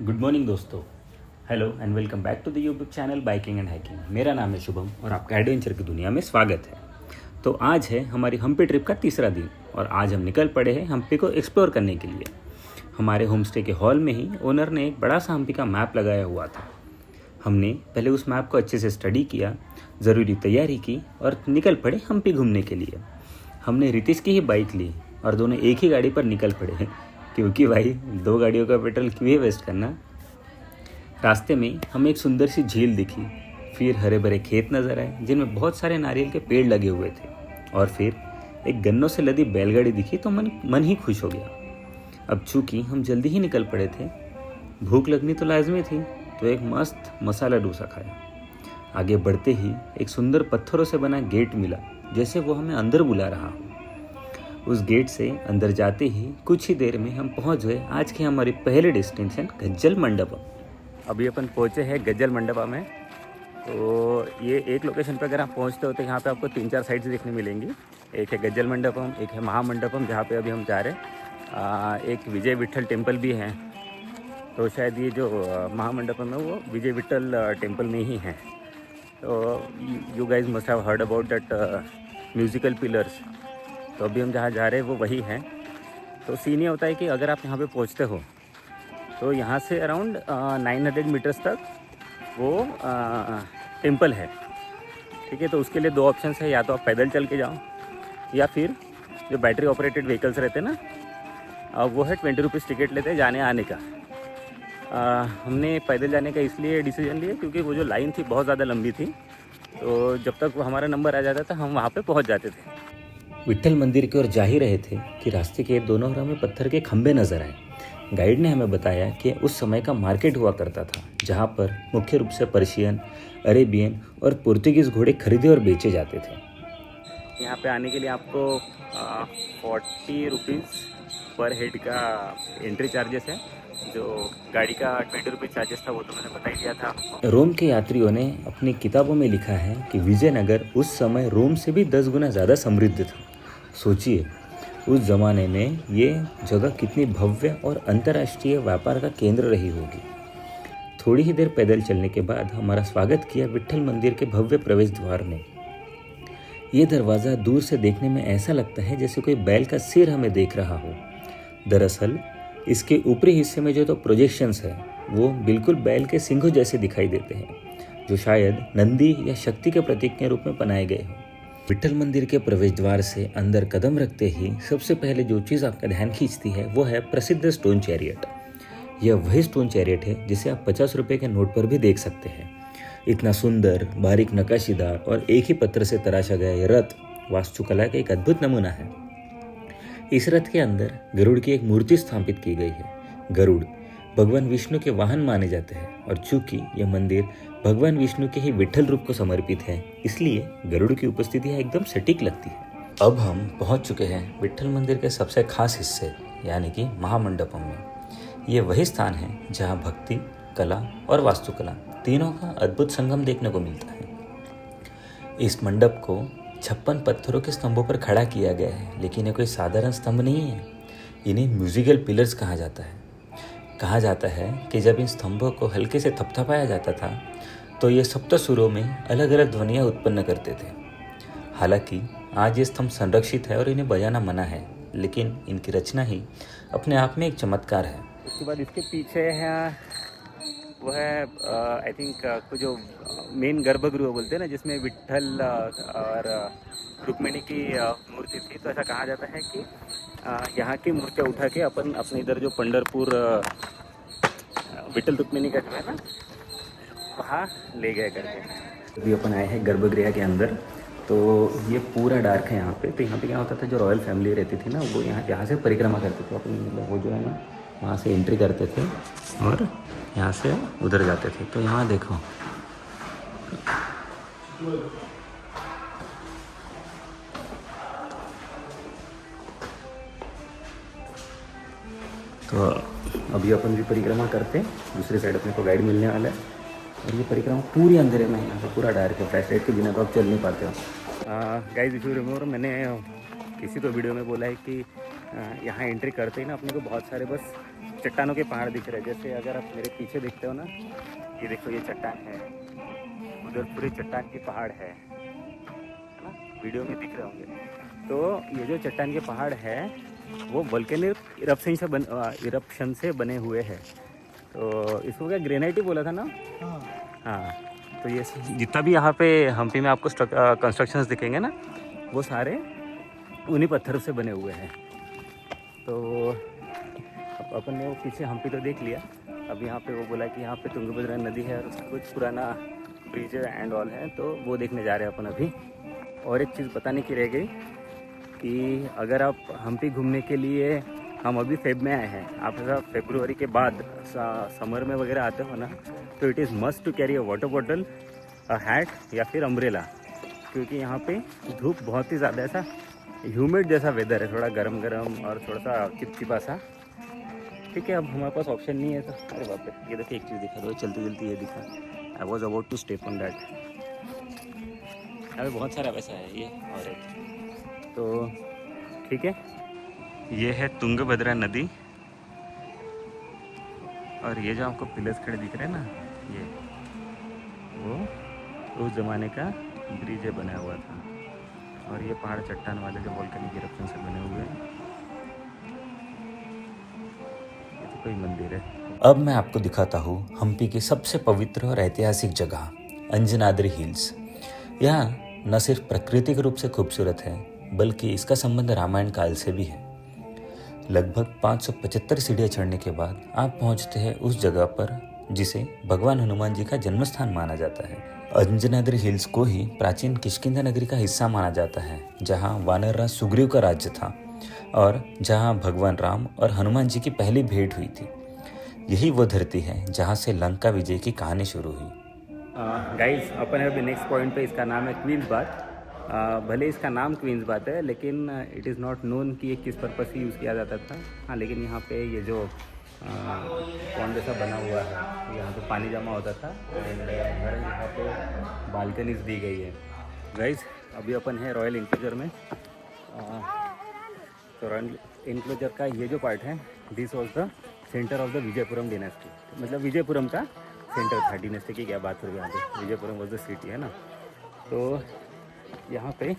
Good morning दोस्तों। Hello and welcome back to the YouTube channel biking and hiking. मेरा नाम है शुभम और आपका एडवेंचर की दुनिया में स्वागत है। तो आज है हमारी हम्पी ट्रिप का तीसरा दिन और आज हम निकल पड़े हैं हम्पी को एक्सप्लोर करने के लिए। हमारे होमस्टे के हॉल में ही ओनर ने एक बड़ा सा हम्पी का मैप लगाया हुआ था। हमने पहले उस मैप को अच्छे से स्टडी किया, ज़रूरी तैयारी की और निकल पड़े हम्पी घूमने के लिए। हमने रितेश की ही बाइक ली और दोनों एक ही गाड़ी पर निकल पड़े हैं क्योंकि भाई दो गाड़ियों का पेट्रोल क्यों ही वेस्ट करना। रास्ते में हमें एक सुंदर सी झील दिखी, फिर हरे भरे खेत नज़र आए जिनमें बहुत सारे नारियल के पेड़ लगे हुए थे और फिर एक गन्नों से लदी बैलगाड़ी दिखी तो मन ही खुश हो गया। अब चूँकि हम जल्दी ही निकल पड़े थे, भूख लगनी तो लाजमी थी, तो एक मस्त मसाला डोसा खाया। आगे बढ़ते ही एक सुंदर पत्थरों से बना गेट मिला, जैसे वो हमें अंदर बुला रहा हो। उस गेट से अंदर जाते ही कुछ ही देर में हम पहुंच गए आज के हमारी पहले डेस्टिनेशन गज्जल मंडपम। अभी अपन पहुंचे हैं गज्जल मंडपम में। तो ये एक लोकेशन पर अगर आप पहुंचते हो तो यहाँ पे आपको 3-4 साइट्स देखने मिलेंगी। एक है गज्जल मंडपम, एक है महामंडपम जहाँ पे अभी हम जा रहे हैं, एक विजय विट्ठल टेम्पल भी है। तो शायद ये जो महामंडपम है वो विजय विट्ठल टेम्पल में ही है। तो you guys must have heard about that musical pillars. तो अभी हम जहाँ जा रहे हैं वो वही है। तो सीन ये होता है कि अगर आप यहाँ पे पहुँचते हो तो यहाँ से अराउंड 900 मीटर्स तक वो टेम्पल है, ठीक है। तो उसके लिए दो ऑप्शंस है, या तो आप पैदल चल के जाओ या फिर जो बैटरी ऑपरेटेड व्हीकल्स रहते हैं ना, वो है 20 रुपीज़ टिकट लेते हैं जाने आने का। हमने पैदल जाने का इसलिए डिसीजन लिया क्योंकि वो जो लाइन थी बहुत ज़्यादा लंबी थी, तो जब तक वो हमारा नंबर आ जाता था हम वहाँ पे पहुँच जाते थे। विट्ठल मंदिर की ओर जा ही रहे थे कि रास्ते के दोनों ओर हमें पत्थर के खंभे नजर आए। गाइड ने हमें बताया कि उस समय का मार्केट हुआ करता था जहाँ पर मुख्य रूप से पर्शियन, अरेबियन और पुर्तगीज़ घोड़े खरीदे और बेचे जाते थे। यहाँ पे आने के लिए आपको 40 रुपीज़ पर हेड का एंट्री चार्जेस है। जो गाड़ी का 20 रुपीज़ चार्जेस था वो तो मैंने बता ही दिया था। रोम के यात्रियों ने अपनी किताबों में लिखा है कि विजयनगर उस समय रोम से भी 10 गुना ज़्यादा समृद्ध था। सोचिए उस ज़माने में ये जगह कितनी भव्य और अंतर्राष्ट्रीय व्यापार का केंद्र रही होगी। थोड़ी ही देर पैदल चलने के बाद हमारा स्वागत किया विट्ठल मंदिर के भव्य प्रवेश द्वार ने। ये दरवाज़ा दूर से देखने में ऐसा लगता है जैसे कोई बैल का सिर हमें देख रहा हो। दरअसल इसके ऊपरी हिस्से में जो तो प्रोजेक्शंस है वो बिल्कुल बैल के सिंघों जैसे दिखाई देते हैं, जो शायद नंदी या शक्ति के प्रतीक के रूप में बनाए गए हों। विट्ठल मंदिर के प्रवेश द्वार से अंदर कदम रखते ही सबसे पहले जो चीज़ आपका ध्यान खींचती है वो है प्रसिद्ध स्टोन चैरियट। यह वही स्टोन चैरियट है जिसे आप 50 रुपये के नोट पर भी देख सकते हैं। इतना सुंदर, बारीक नक्काशीदार और एक ही पत्थर से तराशा गया यह रथ वास्तुकला का एक अद्भुत नमूना है। इस रथ के अंदर गरुड़ की एक मूर्ति स्थापित की गई है। गरुड़ भगवान विष्णु के वाहन माने जाते हैं और चूंकि यह मंदिर भगवान विष्णु के ही विट्ठल रूप को समर्पित है, इसलिए गरुड़ की उपस्थिति एकदम सटीक लगती है। अब हम पहुंच चुके हैं विट्ठल मंदिर के सबसे खास हिस्से यानी कि महामंडपम में। ये वही स्थान है जहां भक्ति, कला और वास्तुकला तीनों का अद्भुत संगम देखने को मिलता है। इस मंडप को 56 पत्थरों के स्तंभों पर खड़ा किया गया है, लेकिन ये कोई साधारण स्तंभ नहीं है। इन्हें म्यूजिकल पिलर्स कहा जाता है। कहा जाता है कि जब इन स्तंभों को हल्के से थपथपाया जाता था तो ये सप्त सुरों में अलग अलग ध्वनियाँ उत्पन्न करते थे। हालांकि आज ये स्तंभ संरक्षित है और इन्हें बजाना मना है, लेकिन इनकी रचना ही अपने आप में एक चमत्कार है। उसके बाद इसके पीछे है वो है आई थिंक जो मेन गर्भगृह बोलते हैं ना, जिसमें विट्ठल और रुक्मिणी की मूर्ति थी। तो ऐसा कहा जाता है कि यहाँ की मूर्तियाँ उठा के अपन अपने इधर जो पंढरपुर विट्ठल रुक्मिणी का जो है ना वहाँ ले गए करके। अभी अपन आए हैं गर्भगृह के अंदर। तो ये पूरा डार्क है यहाँ पे। तो यहाँ पे क्या होता था, जो रॉयल फैमिली रहती थी ना वो यहाँ से परिक्रमा करते थे। अपन मतलब वो जो है ना वहाँ से एंट्री करते थे और यहाँ से उधर जाते थे। तो यहाँ देखो तो अभी अपन भी परिक्रमा करते हैं। दूसरी साइड अपने को गाइड मिलने वाला है और ये परिक्रमा पूरी अंधेरे में है। यहाँ पे पूरा डायरेक्ट है, फ्लैश लाइट के बिना तो आप चल नहीं पाते हो। गाइस इफ यू रिमेंबर, मैंने किसी तो वीडियो में बोला है कि यहाँ एंट्री करते ही ना अपने को बहुत सारे बस चट्टानों के पहाड़ दिख रहे हैं। जैसे अगर आप मेरे पीछे देखते हो ना, ये देखो ये चट्टान है, उधर पूरे चट्टान के पहाड़ है ना, वीडियो में दिख रहे होंगे। तो ये जो चट्टान के पहाड़ है वो वोल्केनिक इरप्शन से बने हुए हैं। तो इसको क्या ग्रेनाइट ही बोला था ना? हाँ। तो ये जितना भी यहाँ पे हम्पी में आपको कंस्ट्रक्शंस दिखेंगे ना, वो सारे उन्हीं पत्थरों से बने हुए हैं। तो अपन ने वो पीछे हम्पी तो देख लिया। अब यहाँ पे वो बोला कि यहाँ पे तुंगभद्रा नदी है और उसका कुछ पुराना ब्रिज एंड ऑल है, तो वो देखने जा रहे हैं अपन अभी। और एक चीज़ बताने की रह गई कि अगर आप हम्पी घूमने के लिए, हम अभी फेब में आए हैं, आप अगर फरवरी के बाद समर में वगैरह आते हो ना, तो it is must to carry a water bottle, a hat या फिर अम्ब्रेला, क्योंकि यहाँ पे धूप बहुत ही ज़्यादा, ऐसा ह्यूमिड जैसा वेदर है, थोड़ा गरम गरम और थोड़ा सा चिपचिपा सा। ठीक है, अब हमारे पास ऑप्शन नहीं है तो अरे बाप रे, ये देखिए एक चीज़ दिखा दो, चलती चलती ये दिखा, I was about to step on that. अभी बहुत सारा वैसा है ये। और एक तो ठीक है, ये है तुंगभद्रा नदी, और ये जो आपको पिलर्स खड़े दिख रहे हैं ना, ये वो उस ज़माने का ब्रिज बना हुआ था। और ये पहाड़ चट्टान वाले जो वोल्केनिक इरप्शन से बने हुए हैं। ये तो कोई मंदिर है। अब मैं आपको दिखाता हूँ हम्पी की सबसे पवित्र और ऐतिहासिक जगह अंजनाद्री हिल्स। यहाँ न सिर्फ प्राकृतिक रूप से खूबसूरत है, बल्कि इसका संबंध रामायण काल से भी है। लगभग 575 सीढ़ियाँ चढ़ने के बाद आप पहुँचते हैं उस जगह पर जिसे भगवान हनुमान जी का जन्म स्थान माना जाता है। अंजनाद्री हिल्स को ही प्राचीन किष्किंधा नगरी का हिस्सा माना जाता है, जहाँ वानर राज सुग्रीव का राज्य था और जहाँ भगवान राम और हनुमान जी की पहली भेंट हुई थी। यही वो धरती है जहाँ से लंका विजय की कहानी शुरू हुई। गाइस, अपन अभी नेक्स्ट पॉइंट पे, इसका नाम है क्वींस बाथ। भले इसका नाम क्वींस बाथ है, लेकिन इट इज़ नॉट नोन कि ये किस पर्पज़ से यूज़ किया जाता था। हाँ, लेकिन यहाँ पे ये जो पॉन्ड जैसा बना हुआ है, यहाँ पे पानी जमा होता था एंड यहाँ पे बालकनीज दी गई है। गाइस, अभी अपन है रॉयल इंक्लोजर में। तो रॉयल इंक्लोजर का ये जो पार्ट है, this was the centre of the Vijayapuram dynasty. मतलब विजयपुरम का सेंटर था। डिनेस्टी की क्या बात हो रही है यहाँ पे, विजयपुरम वॉज द सिटी, है ना। तो यहाँ पे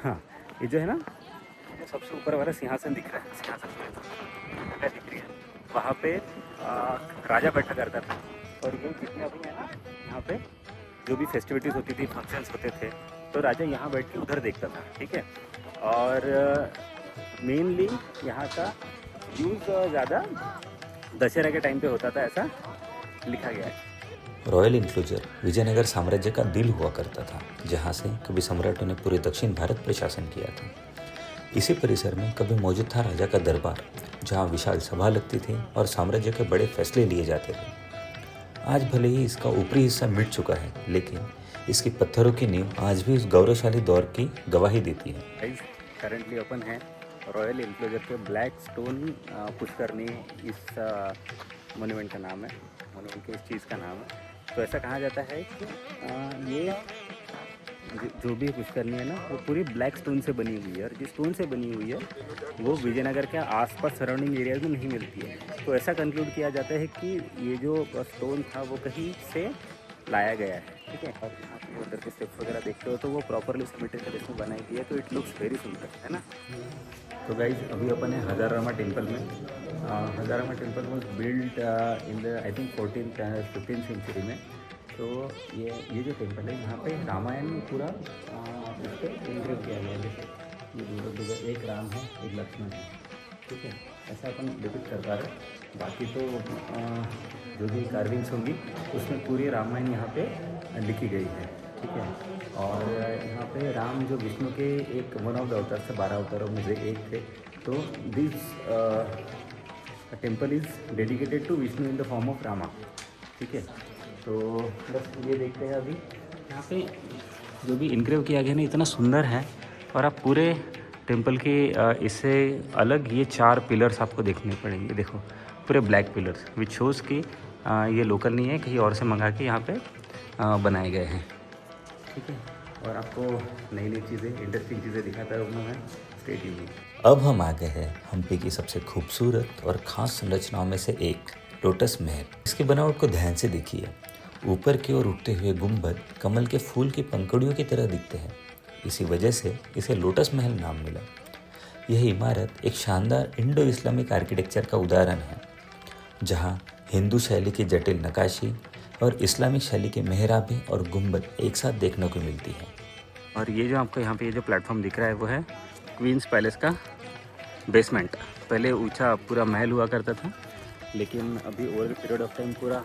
हाँ, ये जो है ना, सबसे ऊपर वाला सिंहासन दिख रहा है, सिंहासन दिख रही है, वहाँ पे राजा बैठा करता था। और ये जितने अभी है ना, यहाँ पे जो भी फेस्टिविटीज़ होती थी, फंक्शंस होते थे, तो राजा यहाँ बैठ के उधर देखता था। ठीक है, और मेनली यहाँ का यूज़ ज़्यादा दशहरा के टाइम पे होता था, ऐसा लिखा गया है। रॉयल इंक्लोजर विजयनगर साम्राज्य का दिल हुआ करता था, जहाँ से कभी सम्राटों ने पूरे दक्षिण भारत पर शासन किया था। इसी परिसर में कभी मौजूद था राजा का दरबार, जहाँ विशाल सभा लगती थी और साम्राज्य के बड़े फैसले लिए जाते थे। आज भले ही इसका ऊपरी हिस्सा मिट चुका है, लेकिन इसकी पत्थरों की नींव आज भी उस गौरवशाली दौर की गवाही देती है। करंटली अपन है रॉयल इंक्लोजर के ब्लैक स्टोन पुष्करनी, इस मोन्यूमेंट का नाम है, मोन्यूमेंट के इस चीज़ का नाम है। तो ऐसा कहा जाता है कि ये जो भी पुष्करनी है ना, वो पूरी ब्लैक स्टोन से बनी हुई है, और जिस स्टोन से बनी हुई है वो विजयनगर के आसपास सराउंडिंग एरियाज में नहीं मिलती है। तो ऐसा कंक्लूड किया जाता है कि ये जो स्टोन था वो कहीं से लाया गया है। ठीक है, और आप उधर के स्टेप्स वगैरह देखते हो तो वो प्रॉपरली सिमेट्रिक तरीके से बनाई गई है, तो इट लुक्स वेरी सुंदर, है ना। तो गाइज, अभी अपन है हजारामा टेम्पल में। Hazarama temple was build in the I think 14th century में। तो ये जो टेम्पल है, यहाँ पे रामायण में पूरा इस पर इंक्रेव किया गया है। जैसे ये एक राम है, एक लक्ष्मण है, ठीक है, ऐसा अपन डिपिक्ट कर पा रहे हैं। बाकी तो जो भी कार्विंग्स होंगी उसमें पूरी रामायण यहाँ पे लिखी गई है। ठीक है, और यहाँ पे राम जो विष्णु के एक वन ऑफ द अवतार से 12 अवतारों में से एक थे। तो this temple is dedicated to Vishnu in the form of Rama. ठीक है, तो बस ये देखते हैं अभी यहाँ पे जो भी इनक्रेव किया गया ना, इतना सुंदर है। और आप पूरे टेम्पल के इससे अलग ये 4 पिलर्स आपको देखने पड़ेंगे। देखो, पूरे ब्लैक पिलर्स, विच शोज़ कि ये लोकल नहीं है, कहीं और से मंगा के यहाँ पे बनाए गए हैं। ठीक है, और आपको नई नई चीज़ें, इंटरेस्टिंग चीज़ें दिखाता रहूँगा मैं। Stay tuned. अब हम आ गए हैं हम्पी की सबसे खूबसूरत और ख़ास संरचनाओं में से एक, लोटस महल। इसकी बनावट को ध्यान से देखिए। ऊपर की ओर उठते हुए गुंबद कमल के फूल की पंखुड़ियों की तरह दिखते हैं। इसी वजह से इसे लोटस महल नाम मिला। यह इमारत एक शानदार इंडो इस्लामिक आर्किटेक्चर का उदाहरण है, जहां हिंदू शैली की जटिल नक्काशी और इस्लामिक शैली के मेहराबें और गुंबद एक साथ देखने को मिलती है। और ये जो आपको यहाँ पे ये जो प्लेटफॉर्म दिख रहा है वो है क्वींस पैलेस का बेसमेंट। पहले ऊंचा पूरा महल हुआ करता था, लेकिन अभी ओवर पीरियड ऑफ टाइम पूरा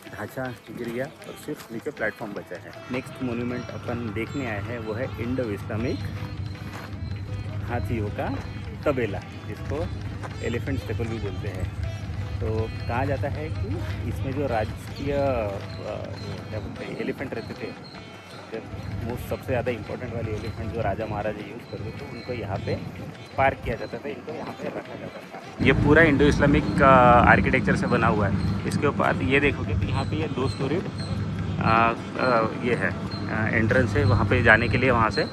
ढांचा गिर गया और सिर्फ नीचे प्लेटफॉर्म बचा है। नेक्स्ट मोन्यूमेंट अपन देखने आए हैं वो है इंडो इस्लामिक हाथियों का तबेला, जिसको एलिफेंट स्टेपल भी बोलते हैं। तो कहा जाता है कि इसमें जो राजकीय क्या बोलते हैं एलिफेंट रहते थे, मोस्ट सबसे ज़्यादा इंपॉर्टेंट वाले एलिफेंट जो राजा महाराजा यूज़ करते थे, उनको यहाँ पे पार्क किया जाता था, इनको यहाँ पे रखा जाता था। ये पूरा इंडो इस्लामिक आर्किटेक्चर से बना हुआ है। इसके ऊपर ये देखोगे तो यहाँ पे ये 2 स्टोरी ये है एंट्रेंस है। वहाँ पे जाने के लिए वहाँ से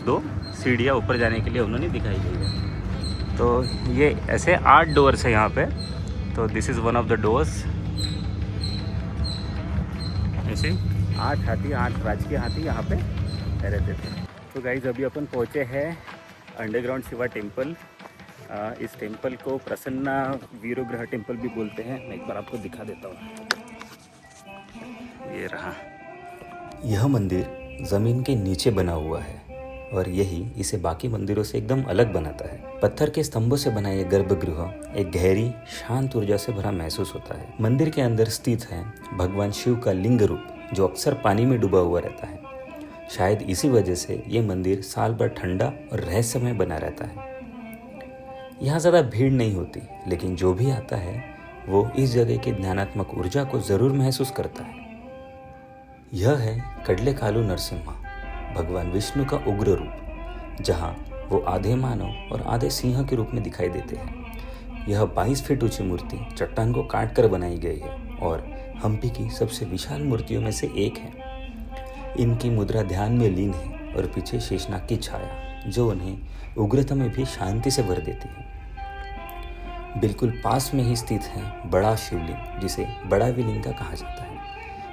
2 सीढ़ियाँ ऊपर जाने के लिए उन्होंने दिखाई गई है। तो ये ऐसे 8 डोर्स है यहाँ पे। तो this is one of the doors. ऐसे 8 हाथी, 8 राजकीय हाथी यहाँ पे रहते थे। तो गाइज अभी अपन पहुँचे हैं अंडरग्राउंड शिवा टेम्पल। इस टेम्पल को प्रसन्ना वीरोग्रह टेम्पल भी बोलते हैं। मैं एक बार आपको दिखा देता हूँ। ये रहा। यह मंदिर ज़मीन के नीचे बना हुआ है और यही इसे बाकी मंदिरों से एकदम अलग बनाता है। पत्थर के स्तंभों से बना यह गर्भगृह एक गहरी शांत ऊर्जा से भरा महसूस होता है। मंदिर के अंदर स्थित है भगवान शिव का लिंग रूप, जो अक्सर पानी में डूबा हुआ रहता है। शायद इसी वजह से ये मंदिर साल भर ठंडा और रहस्यमय बना रहता है। यहाँ ज़्यादा भीड़ नहीं होती, लेकिन जो भी आता है वो इस जगह की ज्ञानात्मक ऊर्जा को ज़रूर महसूस करता है। यह है कड़लेकालु नरसिम्हा, भगवान विष्णु का उग्र रूप, जहाँ वो आधे मानव और आधे सिंह के रूप में दिखाई देते हैं। यह 22 फीट ऊंची मूर्ति चट्टान को काट कर बनाई गई है और हम्पी की सबसे विशाल मूर्तियों में से एक है। इनकी मुद्रा ध्यान में लीन है और पीछे शेषनाग की छाया, जो उन्हें उग्रता में भी शांति से भर देती है। बिल्कुल पास में ही स्थित है बड़ा शिवलिंग, जिसे बड़ा विलिंगा कहा जाता है।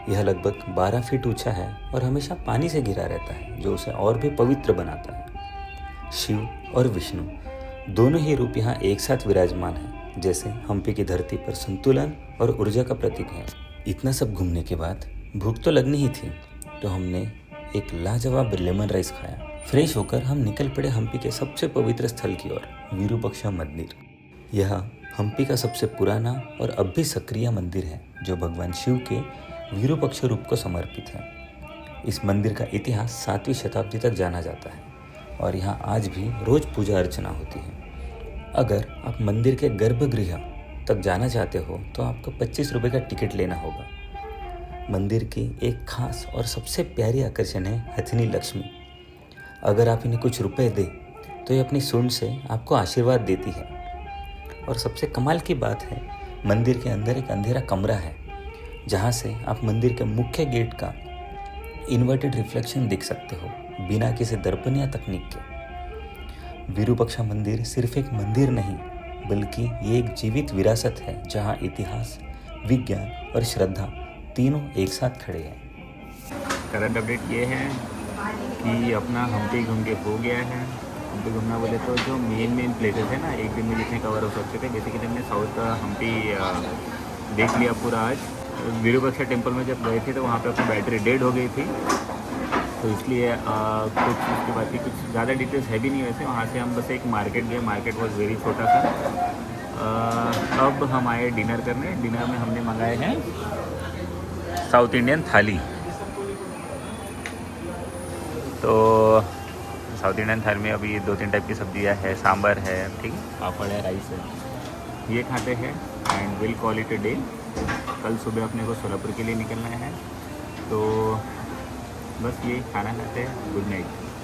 यह लगभग 12 फीट ऊंचा है और हमेशा पानी से घिरा रहता है, जो उसे और भी पवित्र बनाता है। शिव और विष्णु दोनों ही रूप यहाँ एक साथ विराजमान हैं, जैसे हम्पी की धरती पर संतुलन और ऊर्जा का प्रतीक है। इतना सब घूमने के बाद भूख तो लगनी ही थी, तो हमने एक लाजवाब लेमन राइस खाया। फ्रेश होकर हम निकल पड़े हम्पी के सबसे पवित्र स्थल की ओर, विरूपाक्ष मंदिर। यह हम्पी का सबसे पुराना और अब भी सक्रिय मंदिर है, जो भगवान शिव के विरूपाक्ष रूप को समर्पित है। इस मंदिर का इतिहास 7वीं शताब्दी तक जाना जाता है और यहाँ आज भी रोज पूजा अर्चना होती है। अगर आप मंदिर के गर्भगृह तक जाना चाहते हो तो आपको 25 रुपये का टिकट लेना होगा। मंदिर की एक खास और सबसे प्यारी आकर्षण है हथनी लक्ष्मी। अगर आप इन्हें कुछ रुपए दे तो ये अपनी सूंड से आपको आशीर्वाद देती है। और सबसे कमाल की बात है, मंदिर के अंदर एक अंधेरा कमरा है, जहाँ से आप मंदिर के मुख्य गेट का इन्वर्टेड रिफ्लेक्शन देख सकते हो, बिना किसी दर्पण या तकनीक के। विरूपाक्ष मंदिर सिर्फ एक मंदिर नहीं, बल्कि ये एक जीवित विरासत है, जहाँ इतिहास, विज्ञान और श्रद्धा तीनों एक साथ खड़े हैं। करंट अपडेट ये है कि अपना हम्पी घूम के हो गया है। हम्पी घूमना बोले तो जो मेन प्लेसेस है ना, एक दिन में जितने कवर हो सकते थे, बेसिकली हमने साउथ हम्पी देख लिया पूरा आज। विरूपाक्ष टेम्पल में जब गए थे तो वहाँ पे अपनी बैटरी डेड हो गई थी, तो इसलिए कुछ उसके बाद की कुछ ज़्यादा डिटेल्स है भी नहीं। वैसे वहाँ से हम बस एक मार्केट गए, मार्केट वॉज वेरी छोटा सा। अब हम आए डिनर करने। डिनर में हमने मंगाए हैं साउथ इंडियन थाली। तो साउथ इंडियन थाली में अभी 2-3 टाइप की सब्जियां है, सांभर है, ठीक है, पापड़ है, राइस है, ये खाते हैं and will call it a day. कल सुबह अपने को सोलापुर के लिए निकलना है, तो बस ये खाना खाते हैं। Good night.